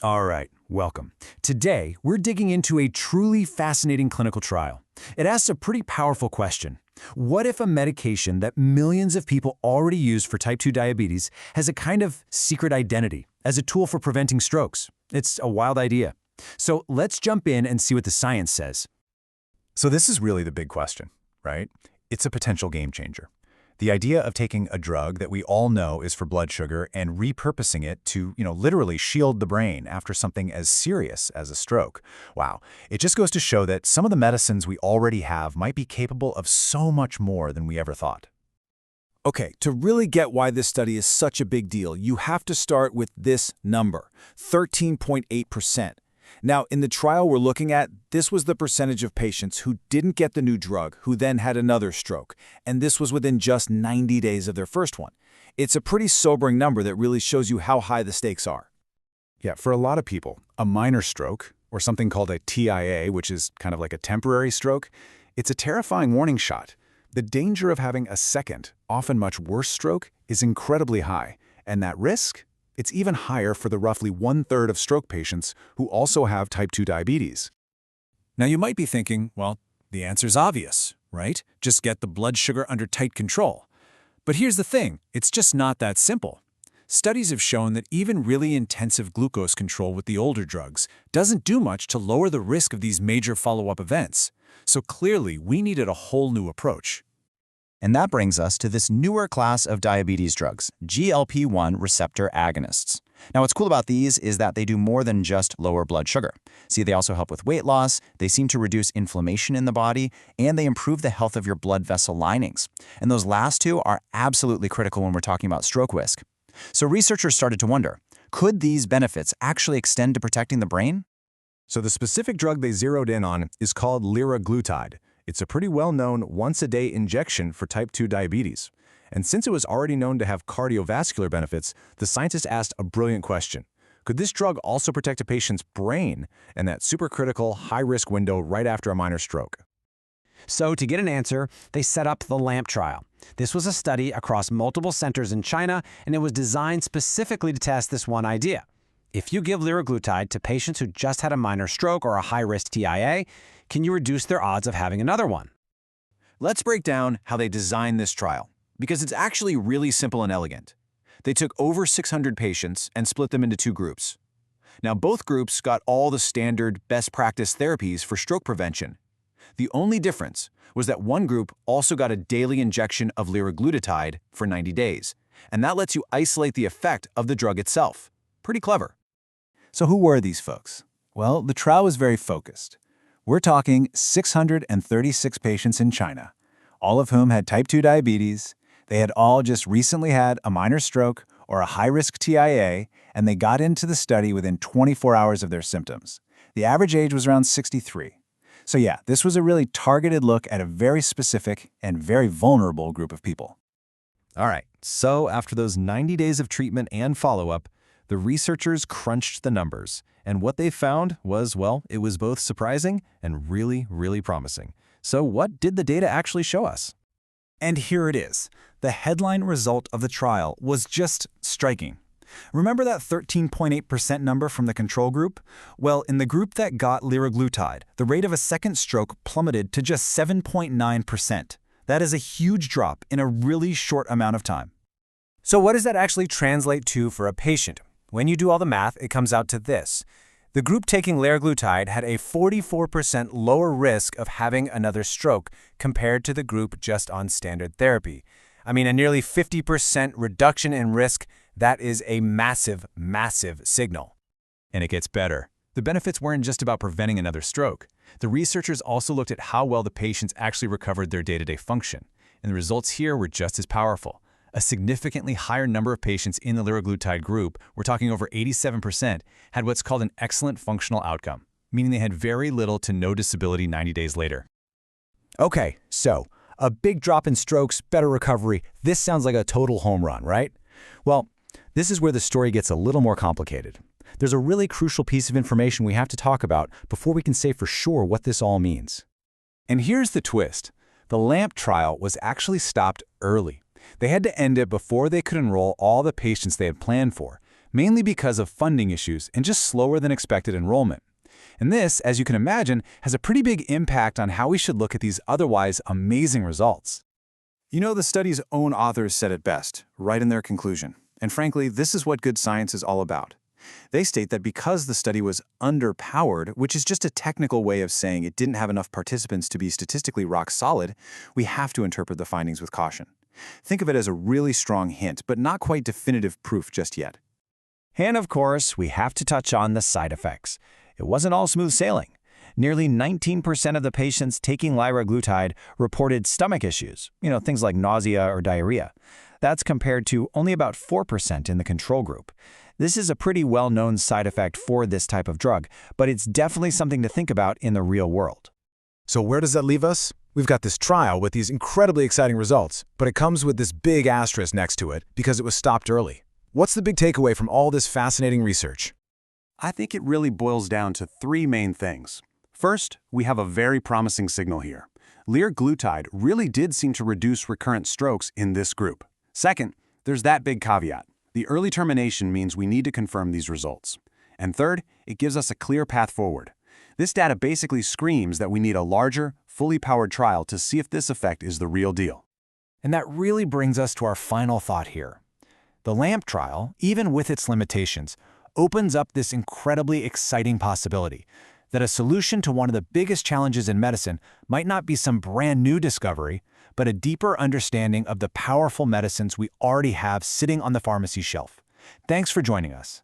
All right, welcome. Today, we're digging into a truly fascinating clinical trial. It asks a pretty powerful question. What if a medication that millions of people already use for type 2 diabetes has a kind of secret identity as a tool for preventing strokes? It's a wild idea. So let's jump in and see what the science says. So this is really the big question, right? It's a potential game changer. The idea of taking a drug that we all know is for blood sugar and repurposing it to, literally shield the brain after something as serious as a stroke. Wow. It just goes to show that some of the medicines we already have might be capable of so much more than we ever thought. Okay, to really get why this study is such a big deal, you have to start with this number, 13.8%. Now, in the trial we're looking at, this was the percentage of patients who didn't get the new drug, who then had another stroke, and this was within just 90 days of their first one. It's a pretty sobering number that really shows you how high the stakes are. Yeah, for a lot of people, a minor stroke, or something called a TIA, which is kind of like a temporary stroke, it's a terrifying warning shot. The danger of having a second, often much worse stroke is incredibly high, and that risk? It's even higher for the roughly 1/3 of stroke patients who also have type 2 diabetes. Now you might be thinking, well, the answer's obvious, right? Just get the blood sugar under tight control. But here's the thing, it's just not that simple. Studies have shown that even really intensive glucose control with the older drugs doesn't do much to lower the risk of these major follow-up events. So clearly, we needed a whole new approach. And that brings us to this newer class of diabetes drugs, GLP-1 receptor agonists. Now, what's cool about these is that they do more than just lower blood sugar. See, they also help with weight loss, they seem to reduce inflammation in the body, and they improve the health of your blood vessel linings. And those last two are absolutely critical when we're talking about stroke risk. So researchers started to wonder, could these benefits actually extend to protecting the brain? So the specific drug they zeroed in on is called liraglutide. It's a pretty well-known once-a-day injection for type 2 diabetes. And since it was already known to have cardiovascular benefits, the scientists asked a brilliant question. Could this drug also protect a patient's brain in that supercritical, high-risk window right after a minor stroke? So to get an answer, they set up the LAMP trial. This was a study across multiple centers in China, and it was designed specifically to test this one idea. If you give liraglutide to patients who just had a minor stroke or a high-risk TIA, can you reduce their odds of having another one? Let's break down how they designed this trial, because it's actually really simple and elegant. They took over 600 patients and split them into two groups. Now, both groups got all the standard best practice therapies for stroke prevention. The only difference was that one group also got a daily injection of liraglutide for 90 days, and that lets you isolate the effect of the drug itself. Pretty clever. So who were these folks? Well, the trial was very focused. We're talking 636 patients in China, all of whom had type 2 diabetes. They had all just recently had a minor stroke or a high-risk TIA, and they got into the study within 24 hours of their symptoms. The average age was around 63. So yeah, this was a really targeted look at a very specific and very vulnerable group of people. All right, so after those 90 days of treatment and follow-up, the researchers crunched the numbers, and what they found was, well, it was both surprising and really, really promising. So what did the data actually show us? And here it is. The headline result of the trial was just striking. Remember that 13.8% number from the control group? Well, in the group that got liraglutide, the rate of a second stroke plummeted to just 7.9%. That is a huge drop in a really short amount of time. So what does that actually translate to for a patient? When you do all the math, it comes out to this. The group taking liraglutide had a 44% lower risk of having another stroke compared to the group just on standard therapy. I mean, a nearly 50% reduction in risk. That is a massive, massive signal. And it gets better. The benefits weren't just about preventing another stroke. The researchers also looked at how well the patients actually recovered their day-to-day function. And the results here were just as powerful. A significantly higher number of patients in the liraglutide group, we're talking over 87%, had what's called an excellent functional outcome, meaning they had very little to no disability 90 days later. Okay, so a big drop in strokes, better recovery. This sounds like a total home run, right? Well, this is where the story gets a little more complicated. There's a really crucial piece of information we have to talk about before we can say for sure what this all means. And here's the twist. The LAMP trial was actually stopped early. They had to end it before they could enroll all the patients they had planned for, mainly because of funding issues and just slower than expected enrollment. And this, as you can imagine, has a pretty big impact on how we should look at these otherwise amazing results. You know, the study's own authors said it best, right in their conclusion. And frankly, this is what good science is all about. They state that because the study was underpowered, which is just a technical way of saying it didn't have enough participants to be statistically rock solid, we have to interpret the findings with caution. Think of it as a really strong hint, but not quite definitive proof just yet. And of course, we have to touch on the side effects. It wasn't all smooth sailing. Nearly 19% of the patients taking liraglutide reported stomach issues, things like nausea or diarrhea. That's compared to only about 4% in the control group. This is a pretty well-known side effect for this type of drug, but it's definitely something to think about in the real world. So where does that leave us? We've got this trial with these incredibly exciting results, but it comes with this big asterisk next to it because it was stopped early. What's the big takeaway from all this fascinating research? I think it really boils down to three main things. First, we have a very promising signal here. Liraglutide really did seem to reduce recurrent strokes in this group. Second, there's that big caveat. The early termination means we need to confirm these results. And third, it gives us a clear path forward. This data basically screams that we need a larger, fully powered trial to see if this effect is the real deal. And that really brings us to our final thought here. The LAMP trial, even with its limitations, opens up this incredibly exciting possibility that a solution to one of the biggest challenges in medicine might not be some brand new discovery, but a deeper understanding of the powerful medicines we already have sitting on the pharmacy shelf. Thanks for joining us.